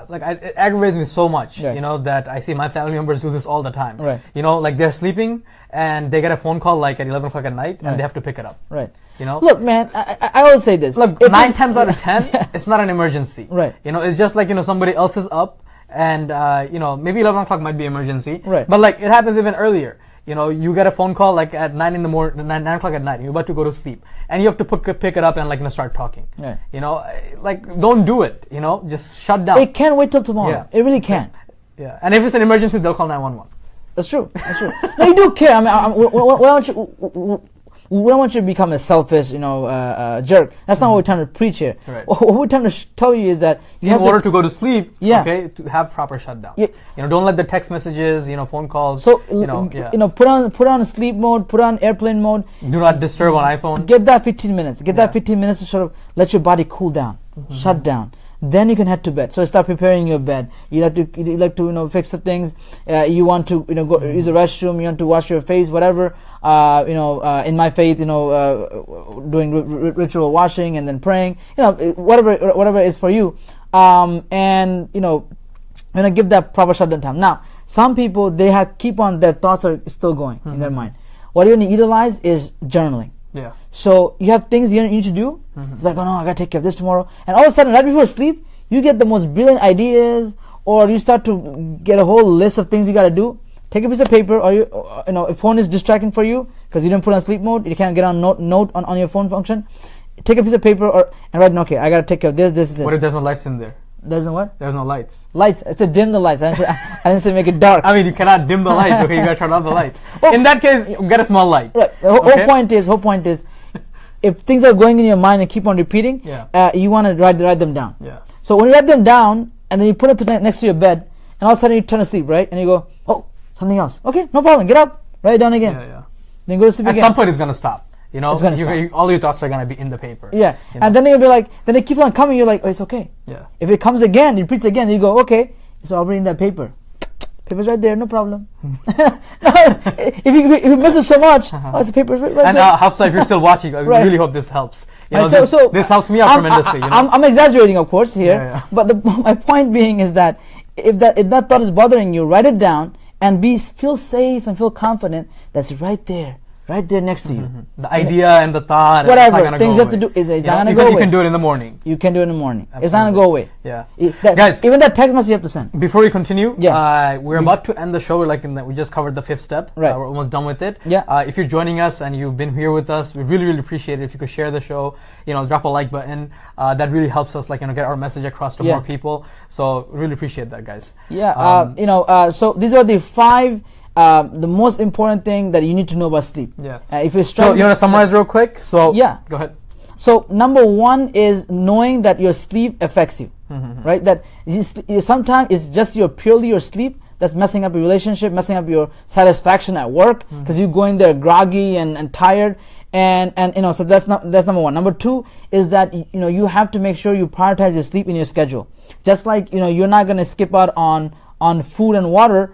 S2: like, it aggravates me so much, you know, that I see my family members do this all the time.
S1: Right.
S2: You know, like, they're sleeping and they get a phone call like at 11 o'clock at night, and they have to pick it up.
S1: Right.
S2: You know.
S1: Look, man, I always say this.
S2: Look, 9 times out of 10, it's not an emergency.
S1: Right.
S2: You know, it's just like, you know, somebody else is up, and you know, maybe 11 o'clock might be emergency.
S1: Right.
S2: But like, it happens even earlier. You know, you get a phone call like at 9 o'clock at night, and you're about to go to sleep, and you have to pick it up and, like, you know, start talking.
S1: Right.
S2: You know, like, don't do it. You know, just shut down.
S1: It can't wait till tomorrow. Yeah. It really can.
S2: Yeah. And if it's an emergency, they'll call 911.
S1: That's true. No, you do care. I mean, we don't want you to become a selfish, you know, jerk. That's not what we're trying to preach here.
S2: Right.
S1: What we're trying to tell you is that
S2: in order to go to sleep,
S1: yeah.
S2: Okay, to have proper shutdowns.
S1: Yeah.
S2: You know, don't let the text messages, you know, phone calls.
S1: So
S2: you know,
S1: put on sleep mode, put on airplane mode.
S2: Do not disturb on iPhone.
S1: Get that 15 minutes. Get that 15 minutes to sort of let your body cool down, shut down. Then you can head to bed. So start preparing your bed. You like to you know, fix the things. You want to, you know, go use the restroom. You want to wash your face, whatever. You know, in my faith, you know, doing ritual washing and then praying. You know, whatever is for you. And you know, give that proper shutdown time. Now, some people keep on, their thoughts are still going in their mind. What you need to utilize is journaling.
S2: Yeah.
S1: So you have things you need to do. Like, oh no, I gotta take care of this tomorrow. And all of a sudden, right before sleep, you get the most brilliant ideas, or you start to get a whole list of things you gotta do. Take a piece of paper, or you know, if phone is distracting for you because you didn't put on sleep mode, you can't get on note on your phone function. Take a piece of paper and write, okay, I gotta take care of this.
S2: What if there's no lights in there?
S1: There's no what?
S2: There's no lights.
S1: Lights. It's a dim the lights. I didn't say make it dark.
S2: I mean, you cannot dim the lights. Okay, you gotta turn on the lights. In that case, get a small light.
S1: Right. The whole point is, if things are going in your mind and keep on repeating, you want to write them down.
S2: Yeah.
S1: So when you write them down and then you put it next to your bed, and all of a sudden you turn to sleep, right? And you go, oh, something else. Okay, no problem. Get up, write it down again.
S2: Yeah.
S1: Then go to sleep again.
S2: At some point, it's gonna stop. You know,
S1: it's gonna stop.
S2: All your thoughts are gonna be in the paper.
S1: Yeah,
S2: you know?
S1: and then you'll be like, then it keeps on coming. You're like, oh, it's okay.
S2: Yeah.
S1: If it comes again, it repeats again. You go, okay, it's already in that paper. Paper's right there, no problem. if you miss it so much, it's the paper's right there.
S2: And Hafsa, if you're still watching, I really hope this helps. You know, this helps me out tremendously. You know?
S1: I'm exaggerating, of course, here. But my point being is that if that thought is bothering you, write it down and feel safe and feel confident that's right there next to you.
S2: The idea and the thought,
S1: whatever things you have to do is it's not gonna go away.
S2: You can do it in the morning.
S1: You can do it in the morning. Absolutely. It's not gonna go away.
S2: Yeah,
S1: guys, even that text message you have to send.
S2: Before we continue, we're about to end the show. We just covered the 5th step.
S1: Right,
S2: we're almost done with it.
S1: Yeah.
S2: If you're joining us and you've been here with us, we really appreciate it if you could share the show. You know, drop a like button. That really helps us, get our message across to more people. So really appreciate that, guys.
S1: Yeah. So these are the 5. The most important thing that you need to know about sleep.
S2: Yeah.
S1: If you're struggling,
S2: so you want to summarize real quick? So go ahead.
S1: So number 1 is knowing that your sleep affects you, right? That sometimes it's just purely your sleep that's messing up your relationship, messing up your satisfaction at work because you're going there groggy and tired. And so that's number 1. Number 2 is that you have to make sure you prioritize your sleep in your schedule. Just like you're not going to skip out on food and water,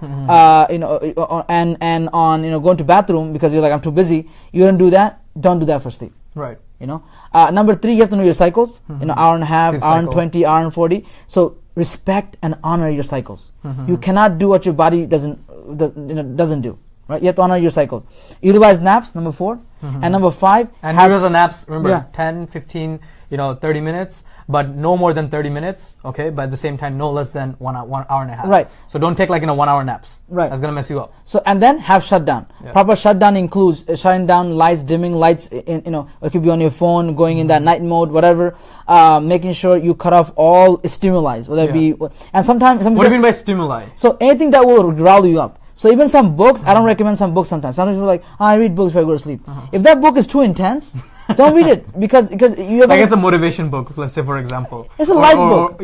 S1: and on going to bathroom because you're like, I'm too busy. You don't do that. Don't do that for sleep.
S2: Right.
S1: Number 3, you have to know your cycles. Hour and a half, sleep hour cycle. And 20, hour and 40. So respect and honor your cycles. You cannot do what your body doesn't do. Right? You have to honor your cycles. Utilize naps, number 4. And number 5.
S2: And utilize naps, remember, 10, 15, 30 minutes, but no more than 30 minutes, okay? But at the same time, no less than 1 hour and a half.
S1: Right.
S2: So don't take 1 hour naps.
S1: Right.
S2: That's going to mess you up.
S1: So, and then have shutdown. Yeah. Proper shutdown includes shutting down lights, dimming lights, it could be on your phone, going in that night mode, whatever, making sure you cut off all stimuli, whether it be, and sometimes.
S2: What do you mean by stimuli?
S1: So anything that will rile you up. So even some books, I don't recommend some books sometimes. Sometimes people are like, I read books before I go to sleep. If that book is too intense, don't read it because you have.
S2: I guess a motivation book, let's say for example.
S1: It's a light book.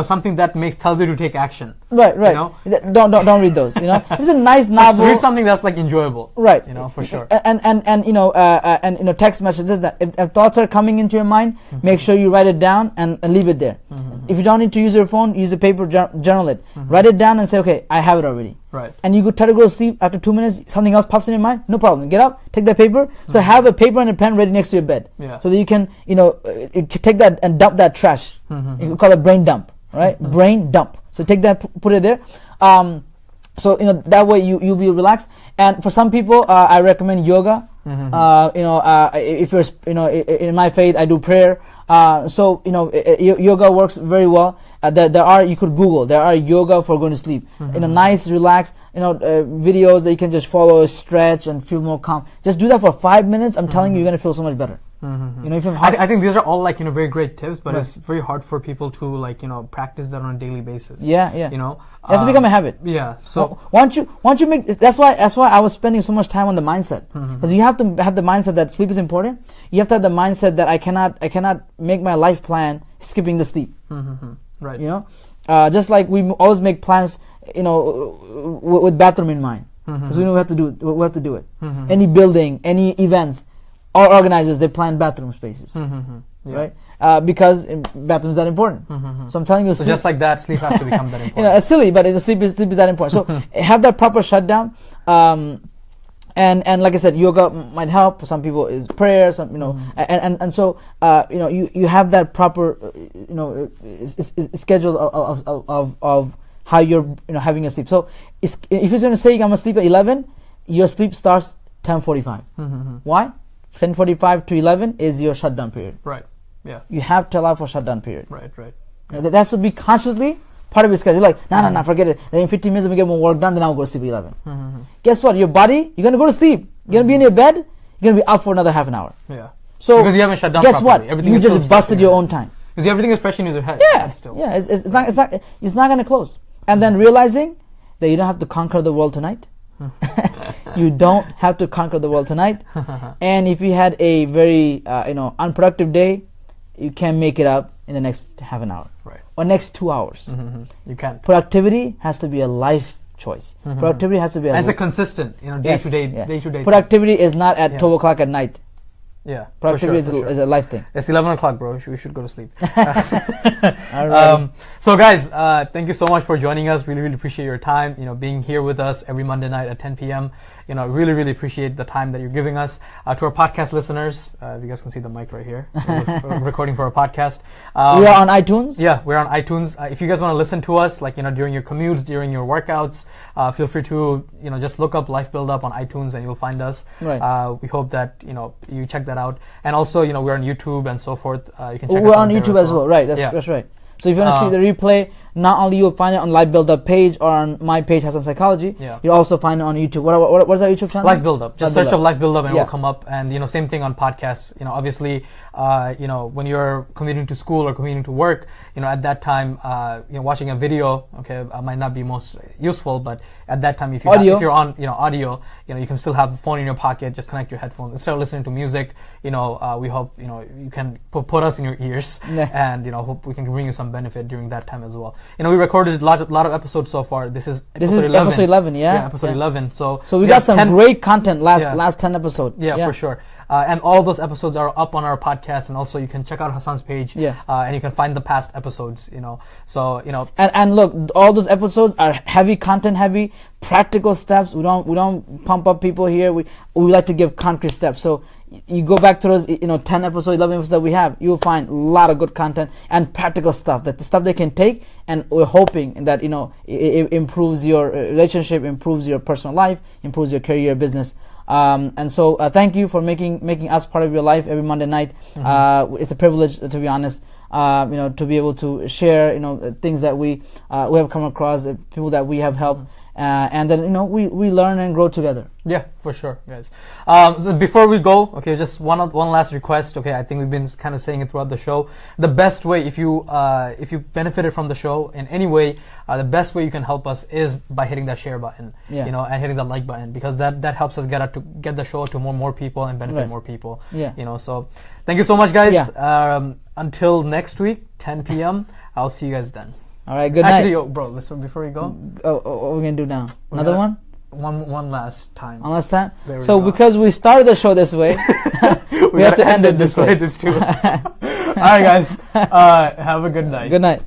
S2: Something that tells you to take action.
S1: Right. Don't read those. If it's a nice novel.
S2: Read something that's enjoyable.
S1: Right.
S2: For sure.
S1: And text messages that if thoughts are coming into your mind, make sure you write it down and leave it there. If you don't need to use your phone, use a paper, journal it. Write it down and say, okay, I have it already.
S2: Right.
S1: And you could try to go to sleep after 2 minutes, something else pops in your mind, no problem. Get up, take that paper. So have a paper and a pen ready next to your bed.
S2: Yeah.
S1: So that you can, take that and dump that trash. You can call it brain dump, right? Brain dump. So take that, put it there. So that way you'll be relaxed. And for some people, I recommend yoga. If you're, in my faith, I do prayer. Yoga works very well. You could Google. There are yoga for going to sleep. Nice, relaxed, videos that you can just follow, stretch, and feel more calm. Just do that for 5 minutes. I'm telling you, you're gonna feel so much better.
S2: I think these are all very great tips, but it's very hard for people to practice that on a daily basis.
S1: Yeah. It has to become a habit.
S2: Yeah. So
S1: once you make that's why I was spending so much time on the mindset, because you have to have the mindset that sleep is important. You have to have the mindset that I cannot make my life plan skipping the sleep.
S2: Right.
S1: Just like we always make plans, with bathroom in mind, because we know we have to do it. Any building, any events, all organizers, they plan bathroom spaces, right? Because bathroom is that important. So I'm telling you,
S2: so just like that, sleep has to become that important.
S1: It's silly, but sleep is that important. So have that proper shutdown. And like I said, yoga might help. For some people, is prayer. Some and so you have that proper schedule of how you're having a sleep. So if you're going to say I'm gonna sleep at 11, your sleep starts 10:45. Why? 10:45 to 11 is your shutdown period.
S2: Right. Yeah.
S1: You have to allow for shutdown period.
S2: Right.
S1: That should be consciously part of your schedule. Like, no, forget it. Then in 15 minutes, let me get more work done, then I'll go to sleep at 11. Guess what? Your body, you're going to go to sleep. You're going to be in your bed, you're going to be up for another half an hour.
S2: Yeah.
S1: So,
S2: because you haven't shut down
S1: guess
S2: properly.
S1: What? You just busted your own time.
S2: Because everything is fresh in your head.
S1: Yeah. It's not going to close. And then realizing that you don't have to conquer the world tonight. You don't have to conquer the world tonight. And if you had a very unproductive day, you can make it up in the next half an hour,
S2: right,
S1: or next 2 hours.
S2: You can.
S1: Productivity has to be a life choice. Productivity has to be
S2: and it's a consistent, day to day.
S1: Productivity is not at 12 o'clock at night.
S2: Yeah,
S1: productivity is a life thing.
S2: It's 11 o'clock, bro. We should go to sleep.
S1: Alright.
S2: So guys, thank you so much for joining us. Really, really appreciate your time, being here with us every Monday night at 10 p.m. Really, really appreciate the time that you're giving us. To our podcast listeners, you guys can see the mic right here. We're recording for our podcast.
S1: We are on iTunes.
S2: Yeah, we're on iTunes. If you guys want to listen to us, during your commutes, during your workouts, feel free to, just look up Life Buildup on iTunes and you'll find us.
S1: Right.
S2: We hope that, you check that out. And also, we're on YouTube and so forth. You can check
S1: We're
S2: us
S1: on YouTube as well. Right. That's right. So if you want to see the replay, not only you'll find it on Life Buildup page or on my page, Hassan Psychology, you'll also find it on YouTube. What's our YouTube channel?
S2: Life Buildup. Just search up Life Buildup and it will come up. And same thing on podcasts. Obviously, when you're commuting to school or commuting to work, at that time, watching a video, might not be most useful, but at that time, if you're on, audio, you can still have the phone in your pocket. Just connect your headphones instead of listening to music. We hope you can put us in your ears, and hope we can bring you some benefit during that time as well. We recorded a lot of episodes so far. This is episode 11.
S1: Episode 11, yeah.
S2: Episode 11. So
S1: we got some great content last 10 episodes.
S2: Yeah, for sure. And all those episodes are up on our podcast, and also you can check out Hassan's page. And you can find the past episodes. So
S1: And look, all those episodes are heavy content, heavy practical steps. We don't pump up people here. We like to give concrete steps. So you go back to those 10 episodes, 11 episodes that we have, you'll find a lot of good content and practical stuff, that the stuff they can take, and we're hoping that it improves your relationship, improves your personal life, improves your career, business. And so thank you for making us part of your life every Monday night. It's a privilege, to be honest, to be able to share things that we have come across, the people that we have helped. And then we learn and grow together.
S2: Yeah, for sure, guys. So before we go, just one last request. I think we've been kind of saying it throughout the show. The best way, if you benefited from the show in any way, the best way you can help us is by hitting that share button, and hitting the like button, because that helps us get the show to more people and benefit more people. So thank you so much, guys. Until next week, 10 p.m. I'll see you guys then.
S1: All right, good night.
S2: Actually, bro, listen, before we go.
S1: What are we going to do now? Another one?
S2: One last time.
S1: One last time?
S2: So
S1: because we started the show this way, we have to end it this way.
S2: All right, guys. Have a good night.
S1: Good night.